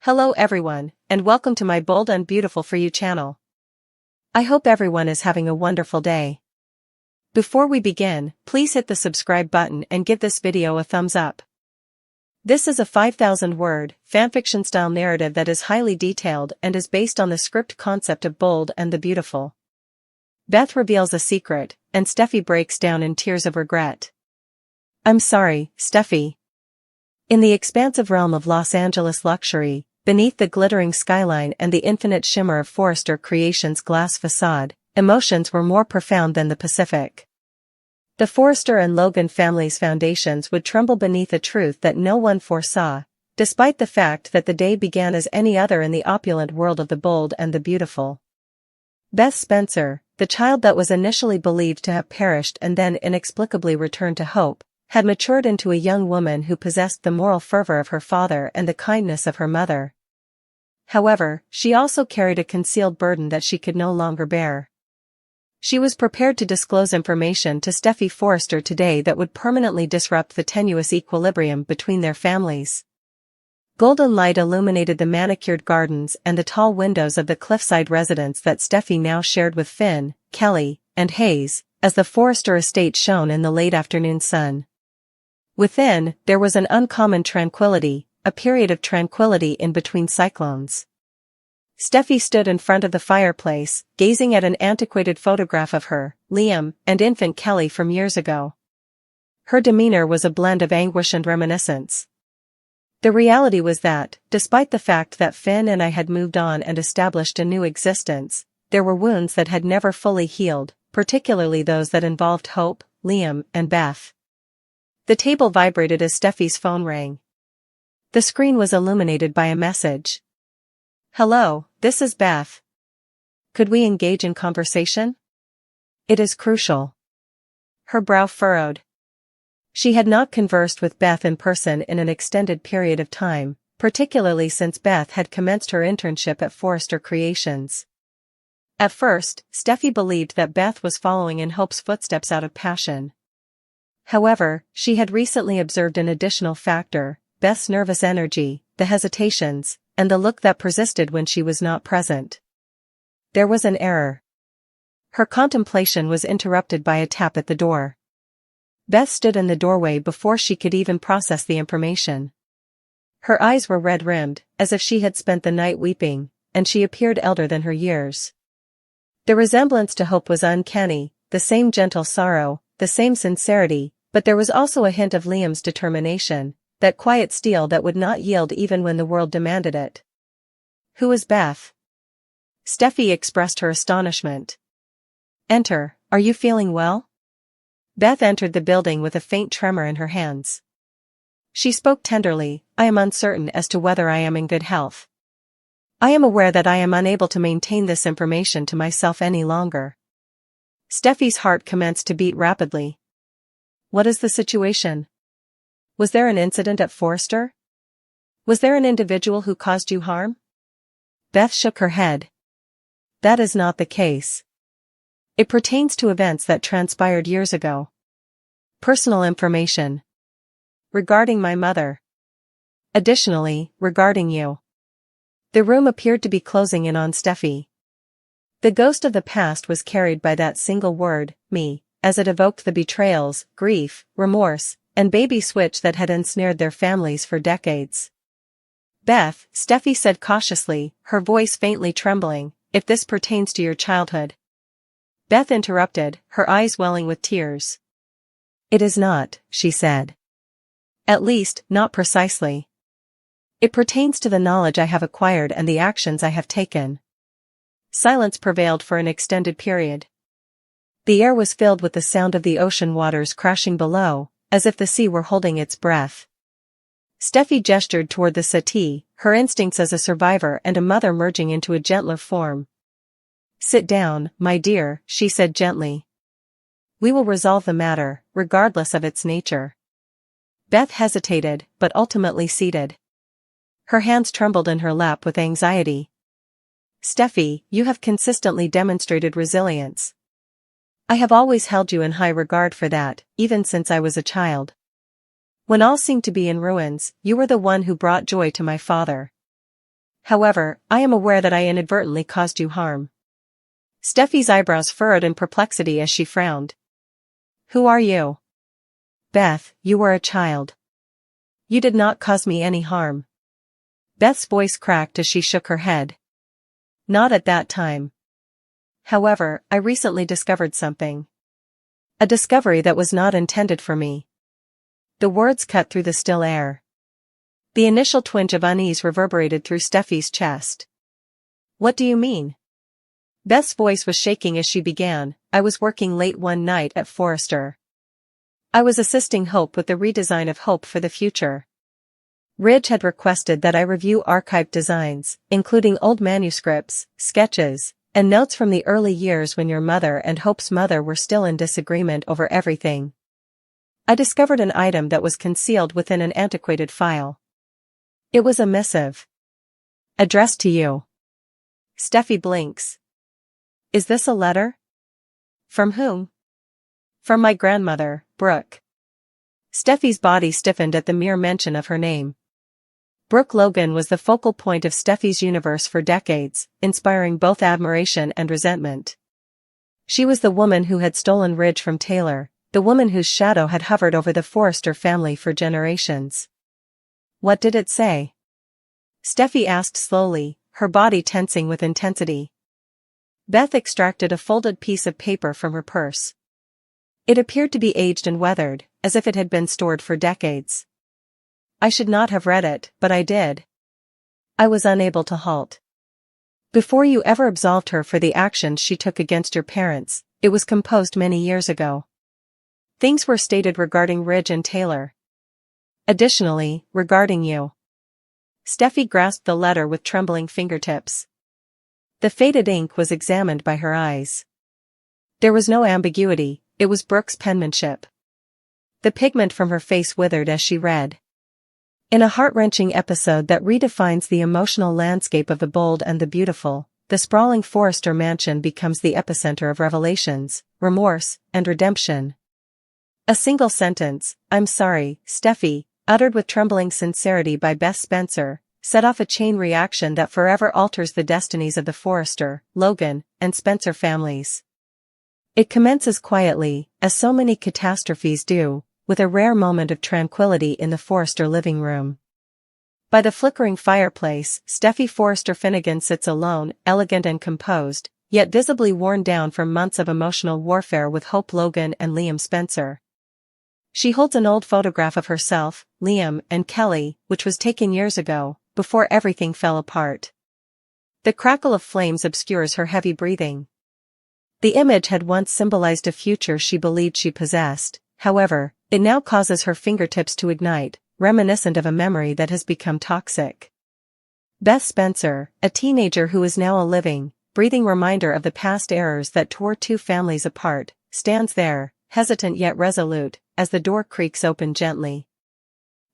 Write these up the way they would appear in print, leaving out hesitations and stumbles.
Hello everyone, and welcome to my Bold and Beautiful for You channel. I hope everyone is having a wonderful day. Before we begin, please hit the subscribe button and give this video a thumbs up. This is a 5,000-word, fanfiction-style narrative that is highly detailed and is based on the script concept of Bold and the Beautiful. Beth reveals a secret, and Steffi breaks down in tears of regret. I'm sorry, Steffi. In the expansive realm of Los Angeles luxury, beneath the glittering skyline and the infinite shimmer of Forrester Creations' glass facade, emotions were more profound than the Pacific. The Forrester and Logan families' foundations would tremble beneath a truth that no one foresaw, despite the fact that the day began as any other in the opulent world of the Bold and the Beautiful. Beth Spencer, the child that was initially believed to have perished and then inexplicably returned to hope, had matured into a young woman who possessed the moral fervor of her father and the kindness of her mother. However, she also carried a concealed burden that she could no longer bear. She was prepared to disclose information to Steffi Forrester today that would permanently disrupt the tenuous equilibrium between their families. Golden light illuminated the manicured gardens and the tall windows of the cliffside residence that Steffi now shared with Finn, Kelly, and Hayes, as the Forrester estate shone in the late afternoon sun. Within, there was an uncommon tranquility, a period of tranquility in between cyclones. Steffi stood in front of the fireplace, gazing at an antiquated photograph of her, Liam, and infant Kelly from years ago. Her demeanor was a blend of anguish and reminiscence. The reality was that, despite the fact that Finn and I had moved on and established a new existence, there were wounds that had never fully healed, particularly those that involved Hope, Liam, and Beth. The table vibrated as Steffi's phone rang. The screen was illuminated by a message. Hello, this is Beth. Could we engage in conversation? It is crucial. Her brow furrowed. She had not conversed with Beth in person in an extended period of time, particularly since Beth had commenced her internship at Forrester Creations. At first, Steffi believed that Beth was following in Hope's footsteps out of passion. However, she had recently observed an additional factor: Beth's nervous energy, the hesitations, and the look that persisted when she was not present. There was an error. Her contemplation was interrupted by a tap at the door. Beth stood in the doorway before she could even process the information. Her eyes were red-rimmed, as if she had spent the night weeping, and she appeared elder than her years. The resemblance to Hope was uncanny, the same gentle sorrow, the same sincerity, but there was also a hint of Liam's determination, that quiet steel that would not yield even when the world demanded it. Who is Beth? Steffi expressed her astonishment. Enter, are you feeling well? Beth entered the building with a faint tremor in her hands. She spoke tenderly, I am uncertain as to whether I am in good health. I am aware that I am unable to maintain this information to myself any longer. Steffi's heart commenced to beat rapidly. What is the situation? Was there an incident at Forrester? Was there an individual who caused you harm? Beth shook her head. That is not the case. It pertains to events that transpired years ago. Personal information. Regarding my mother. Additionally, regarding you. The room appeared to be closing in on Steffi. The ghost of the past was carried by that single word, me, as it evoked the betrayals, grief, remorse, and baby switch that had ensnared their families for decades. Beth, Steffi said cautiously, her voice faintly trembling, if this pertains to your childhood. Beth interrupted, her eyes welling with tears. It is not, she said. At least, not precisely. It pertains to the knowledge I have acquired and the actions I have taken. Silence prevailed for an extended period. The air was filled with the sound of the ocean waters crashing below, as if the sea were holding its breath. Steffi gestured toward the settee, her instincts as a survivor and a mother merging into a gentler form. Sit down, my dear, she said gently. We will resolve the matter, regardless of its nature. Beth hesitated, but ultimately ceded. Her hands trembled in her lap with anxiety. Steffi, you have consistently demonstrated resilience. I have always held you in high regard for that, even since I was a child. When all seemed to be in ruins, you were the one who brought joy to my father. However, I am aware that I inadvertently caused you harm. Steffi's eyebrows furrowed in perplexity as she frowned. Who are you? Beth, you were a child. You did not cause me any harm. Beth's voice cracked as she shook her head. Not at that time. However, I recently discovered something. A discovery that was not intended for me. The words cut through the still air. The initial twinge of unease reverberated through Steffi's chest. What do you mean? Beth's voice was shaking as she began. I was working late one night at Forrester. I was assisting Hope with the redesign of Hope for the future. Ridge had requested that I review archived designs, including old manuscripts, sketches, and notes from the early years when your mother and Hope's mother were still in disagreement over everything. I discovered an item that was concealed within an antiquated file. It was a missive. Addressed to you. Steffi blinks. Is this a letter? From whom? From my grandmother, Brooke. Steffi's body stiffened at the mere mention of her name. Brooke Logan was the focal point of Steffi's universe for decades, inspiring both admiration and resentment. She was the woman who had stolen Ridge from Taylor, the woman whose shadow had hovered over the Forrester family for generations. What did it say? Steffi asked slowly, her body tensing with intensity. Beth extracted a folded piece of paper from her purse. It appeared to be aged and weathered, as if it had been stored for decades. I should not have read it, but I did. I was unable to halt. Before you ever absolved her for the actions she took against your parents, it was composed many years ago. Things were stated regarding Ridge and Taylor. Additionally, regarding you. Steffi grasped the letter with trembling fingertips. The faded ink was examined by her eyes. There was no ambiguity, it was Brooke's penmanship. The pigment from her face withered as she read. In a heart-wrenching episode that redefines the emotional landscape of the bold and the beautiful, the sprawling Forrester mansion becomes the epicenter of revelations, remorse, and redemption. A single sentence, "I'm sorry, Steffi," uttered with trembling sincerity by Beth Spencer, set off a chain reaction that forever alters the destinies of the Forrester, Logan, and Spencer families. It commences quietly, as so many catastrophes do, with a rare moment of tranquility in the Forrester living room. By the flickering fireplace, Steffi Forrester Finnegan sits alone, elegant and composed, yet visibly worn down from months of emotional warfare with Hope Logan and Liam Spencer. She holds an old photograph of herself, Liam, and Kelly, which was taken years ago, before everything fell apart. The crackle of flames obscures her heavy breathing. The image had once symbolized a future she believed she possessed, however, it now causes her fingertips to ignite, reminiscent of a memory that has become toxic. Beth Spencer, a teenager who is now a living, breathing reminder of the past errors that tore two families apart, stands there, hesitant yet resolute, as the door creaks open gently.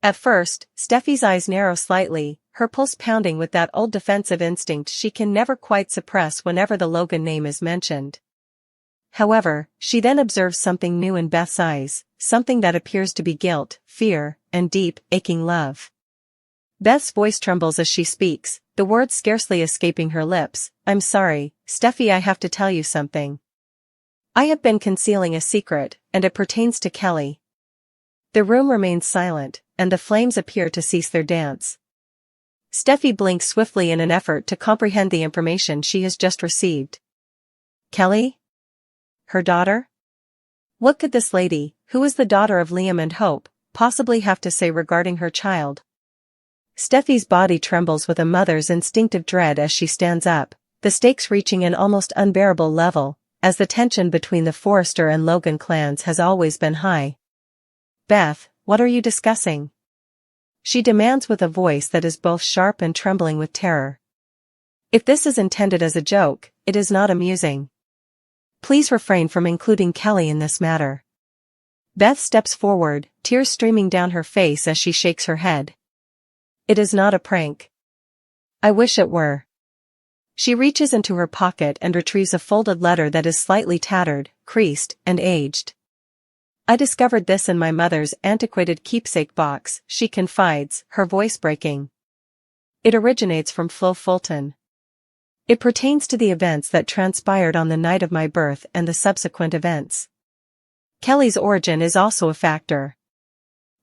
At first, Steffi's eyes narrow slightly, her pulse pounding with that old defensive instinct she can never quite suppress whenever the Logan name is mentioned. However, she then observes something new in Beth's eyes, something that appears to be guilt, fear, and deep, aching love. Beth's voice trembles as she speaks, the words scarcely escaping her lips. "I'm sorry, Steffi, I have to tell you something. I have been concealing a secret, and it pertains to Kelly." The room remains silent, and the flames appear to cease their dance. Steffi blinks swiftly in an effort to comprehend the information she has just received. Kelly? Her daughter? What could this lady, who is the daughter of Liam and Hope, possibly have to say regarding her child? Steffi's body trembles with a mother's instinctive dread as she stands up, the stakes reaching an almost unbearable level, as the tension between the Forrester and Logan clans has always been high. "Beth, what are you discussing?" she demands with a voice that is both sharp and trembling with terror. "If this is intended as a joke, it is not amusing. Please refrain from including Kelly in this matter." Beth steps forward, tears streaming down her face as she shakes her head. "It is not a prank. I wish it were." She reaches into her pocket and retrieves a folded letter that is slightly tattered, creased, and aged. "I discovered this in my mother's antiquated keepsake box," she confides, her voice breaking. It originates from Flo Fulton. It pertains to the events that transpired on the night of my birth and the subsequent events. Kelly's origin is also a factor.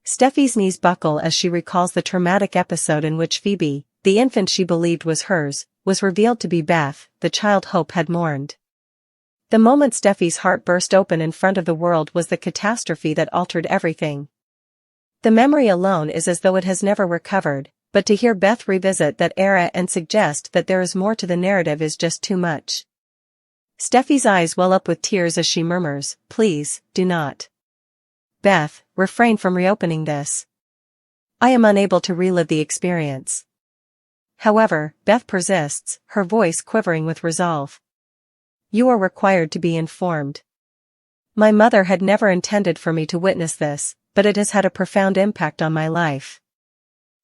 Steffi's knees buckle as she recalls the traumatic episode in which Phoebe, the infant she believed was hers, was revealed to be Beth, the child Hope had mourned. The moment Steffi's heart burst open in front of the world was the catastrophe that altered everything. The memory alone is as though it has never recovered, but to hear Beth revisit that era and suggest that there is more to the narrative is just too much. Steffi's eyes well up with tears as she murmurs, "Please, do not. Beth, refrain from reopening this. I am unable to relive the experience." However, Beth persists, her voice quivering with resolve. "You are required to be informed. My mother had never intended for me to witness this, but it has had a profound impact on my life."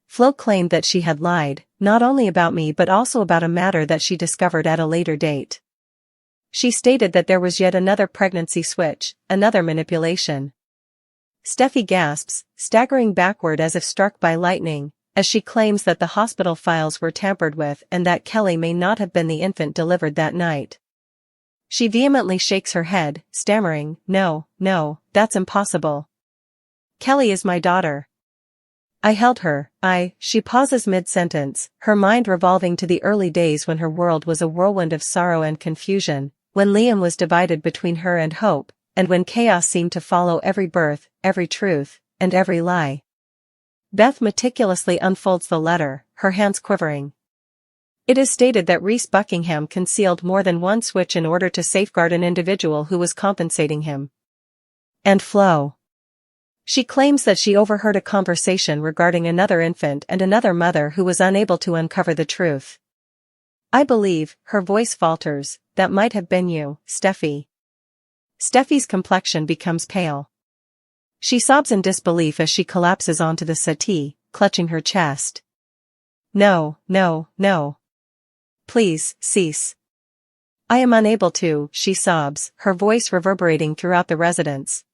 Flo claimed that she had lied, not only about me but also about a matter that she discovered at a later date. She stated that there was yet another pregnancy switch, another manipulation. Steffi gasps, staggering backward as if struck by lightning, as she claims that the hospital files were tampered with and that Kelly may not have been the infant delivered that night. She vehemently shakes her head, stammering, "No, no, that's impossible. Kelly is my daughter. I held her, She pauses mid-sentence, her mind revolving to the early days when her world was a whirlwind of sorrow and confusion, when Liam was divided between her and Hope, and when chaos seemed to follow every birth, every truth, and every lie. Beth meticulously unfolds the letter, her hands quivering. It is stated that Reese Buckingham concealed more than one switch in order to safeguard an individual who was compensating him. And Flo. She claims that she overheard a conversation regarding another infant and another mother who was unable to uncover the truth. I believe, her voice falters, that might have been you, Steffi. Steffi's complexion becomes pale. She sobs in disbelief as she collapses onto the settee, clutching her chest. No, no, no. Please, cease. I am unable to, she sobs, her voice reverberating throughout the residence.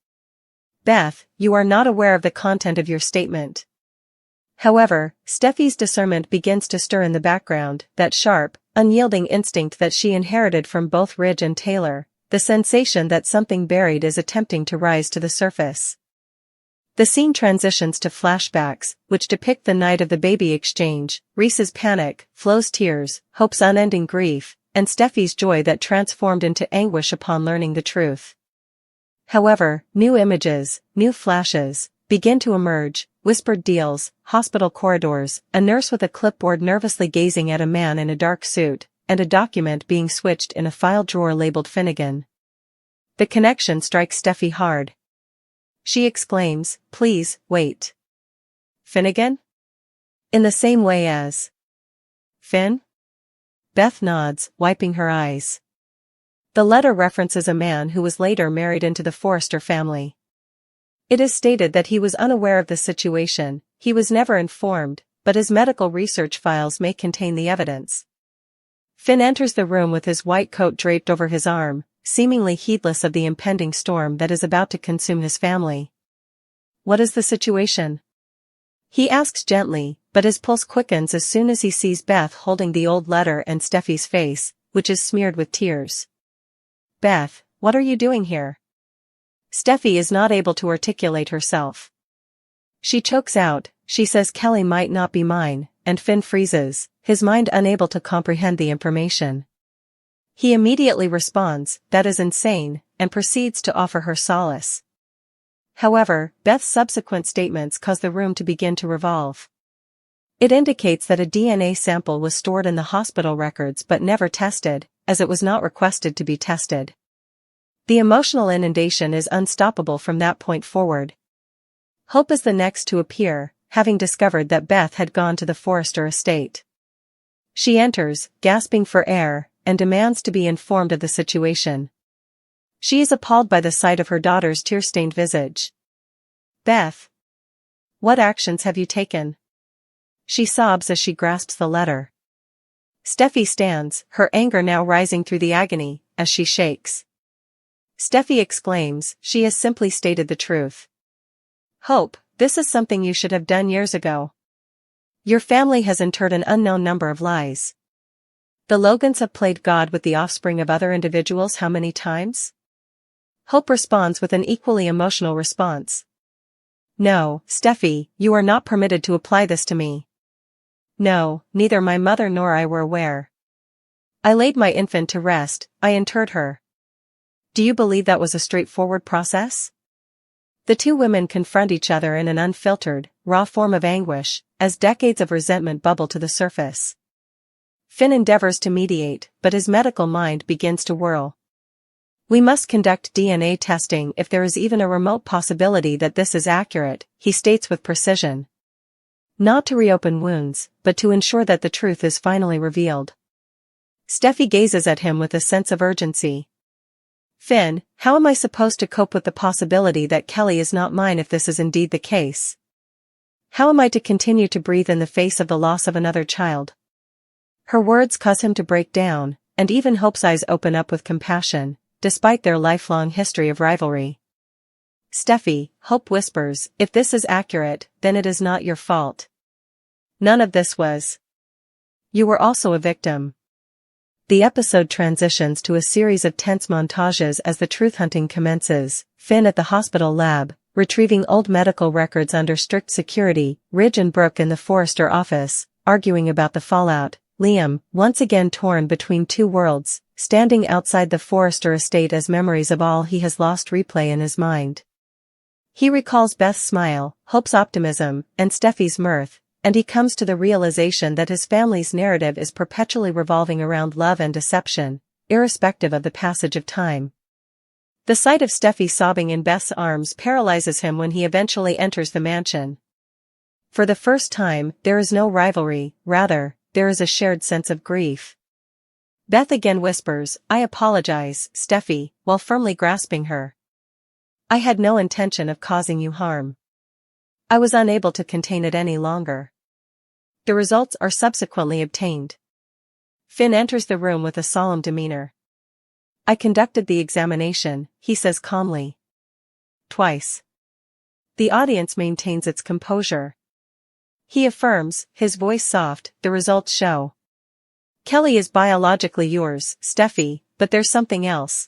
Beth, you are not aware of the content of your statement. However, Steffi's discernment begins to stir in the background, that sharp, unyielding instinct that she inherited from both Ridge and Taylor, the sensation that something buried is attempting to rise to the surface. The scene transitions to flashbacks, which depict the night of the baby exchange, Reese's panic, Flo's tears, Hope's unending grief, and Steffi's joy that transformed into anguish upon learning the truth. However, new images, new flashes, begin to emerge, whispered deals, hospital corridors, a nurse with a clipboard nervously gazing at a man in a dark suit, and a document being switched in a file drawer labeled Finnegan. The connection strikes Steffi hard. She exclaims, "Please, wait. Finnegan? In the same way as Finn?" Beth nods, wiping her eyes. The letter references a man who was later married into the Forrester family. It is stated that he was unaware of the situation, he was never informed, but his medical research files may contain the evidence. Finn enters the room with his white coat draped over his arm, seemingly heedless of the impending storm that is about to consume his family. "What is the situation?" he asks gently, but his pulse quickens as soon as he sees Beth holding the old letter and Steffi's face, which is smeared with tears. "Beth, what are you doing here?" Steffi is not able to articulate herself. She chokes out, she says Kelly might not be mine, and Finn freezes, his mind unable to comprehend the information. He immediately responds, "That is insane," and proceeds to offer her solace. However, Beth's subsequent statements cause the room to begin to revolve. It indicates that a DNA sample was stored in the hospital records but never tested, as it was not requested to be tested. The emotional inundation is unstoppable from that point forward. Hope is the next to appear, having discovered that Beth had gone to the Forrester estate. She enters, gasping for air, and demands to be informed of the situation. She is appalled by the sight of her daughter's tear-stained visage. "Beth, what actions have you taken?" she sobs as she grasps the letter. Steffi stands, her anger now rising through the agony, as she shakes. Steffi exclaims, "She has simply stated the truth. Hope, this is something you should have done years ago." Your family has entered an unknown number of lies. The Logans have played God with the offspring of other individuals how many times? Hope responds with an equally emotional response. No, Steffi, you are not permitted to apply this to me. No, neither my mother nor I were aware. I laid my infant to rest, I interred her. Do you believe that was a straightforward process? The two women confront each other in an unfiltered, raw form of anguish, as decades of resentment bubble to the surface. Finn endeavors to mediate, but his medical mind begins to whirl. We must conduct DNA testing if there is even a remote possibility that this is accurate, he states with precision. Not to reopen wounds, but to ensure that the truth is finally revealed. Steffi gazes at him with a sense of urgency. Finn, how am I supposed to cope with the possibility that Kelly is not mine if this is indeed the case? How am I to continue to breathe in the face of the loss of another child? Her words cause him to break down, and even Hope's eyes open up with compassion, despite their lifelong history of rivalry. Steffi, Hope whispers, if this is accurate, then it is not your fault. None of this was. You were also a victim. The episode transitions to a series of tense montages as the truth hunting commences. Finn at the hospital lab, retrieving old medical records under strict security, Ridge and Brooke in the Forrester office, arguing about the fallout, Liam, once again torn between two worlds, standing outside the Forrester estate as memories of all he has lost replay in his mind. He recalls Beth's smile, Hope's optimism, and Steffi's mirth, and he comes to the realization that his family's narrative is perpetually revolving around love and deception, irrespective of the passage of time. The sight of Steffi sobbing in Beth's arms paralyzes him when he eventually enters the mansion. For the first time, there is no rivalry, rather, there is a shared sense of grief. Beth again whispers, I apologize, Steffi, while firmly grasping her. I had no intention of causing you harm. I was unable to contain it any longer. The results are subsequently obtained. Finn enters the room with a solemn demeanor. I conducted the examination, he says calmly. Twice. The audience maintains its composure. He affirms, his voice soft, the results show. Kelly is biologically yours, Steffi, but there's something else.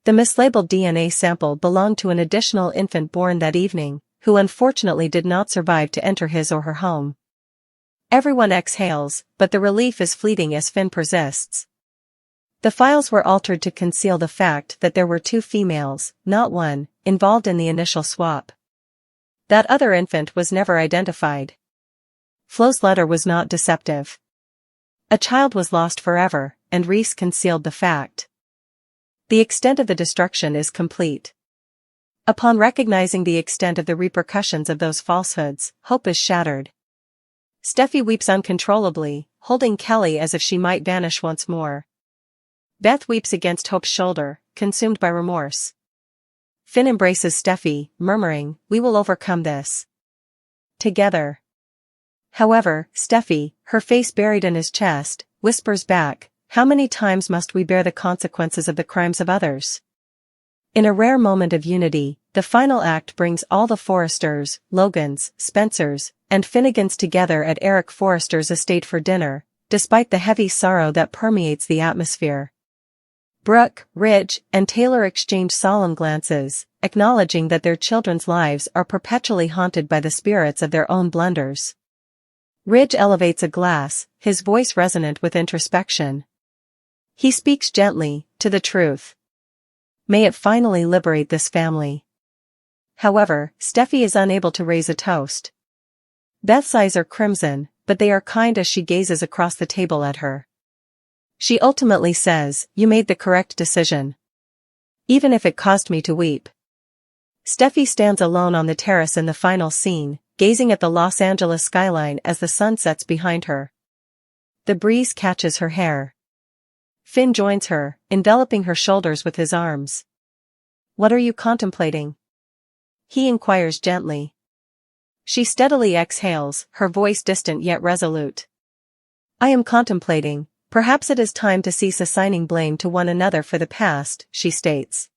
The mislabeled DNA sample belonged to an additional infant born that evening, who unfortunately did not survive to enter his or her home. Everyone exhales, but the relief is fleeting as Finn persists. The files were altered to conceal the fact that there were two females, not one, involved in the initial swap. That other infant was never identified. Flo's letter was not deceptive. A child was lost forever, and Reese concealed the fact. The extent of the destruction is complete. Upon recognizing the extent of the repercussions of those falsehoods, hope is shattered. Steffi weeps uncontrollably, holding Kelly as if she might vanish once more. Beth weeps against Hope's shoulder, consumed by remorse. Finn embraces Steffi, murmuring, we will overcome this. Together. However, Steffi, her face buried in his chest, whispers back, how many times must we bear the consequences of the crimes of others? In a rare moment of unity, the final act brings all the Forresters, Logans, Spencers, and Finnegans together at Eric Forrester's estate for dinner, despite the heavy sorrow that permeates the atmosphere. Brooke, Ridge, and Taylor exchange solemn glances, acknowledging that their children's lives are perpetually haunted by the spirits of their own blunders. Ridge elevates a glass, his voice resonant with introspection. He speaks gently, to the truth. May it finally liberate this family. However, Steffi is unable to raise a toast. Beth's eyes are crimson, but they are kind as she gazes across the table at her. She ultimately says, you made the correct decision. Even if it caused me to weep. Steffi stands alone on the terrace in the final scene, gazing at the Los Angeles skyline as the sun sets behind her. The breeze catches her hair. Finn joins her, enveloping her shoulders with his arms. What are you contemplating? He inquires gently. She steadily exhales, her voice distant yet resolute. I am contemplating, perhaps it is time to cease assigning blame to one another for the past, she states.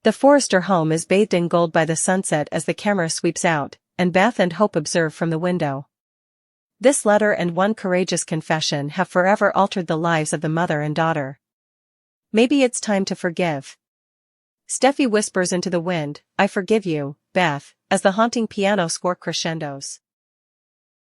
The Forrester home is bathed in gold by the sunset as the camera sweeps out, and Beth and Hope observe from the window. This letter and one courageous confession have forever altered the lives of the mother and daughter. Maybe it's time to forgive. Steffi whispers into the wind, "I forgive you, Beth," as the haunting piano score crescendos.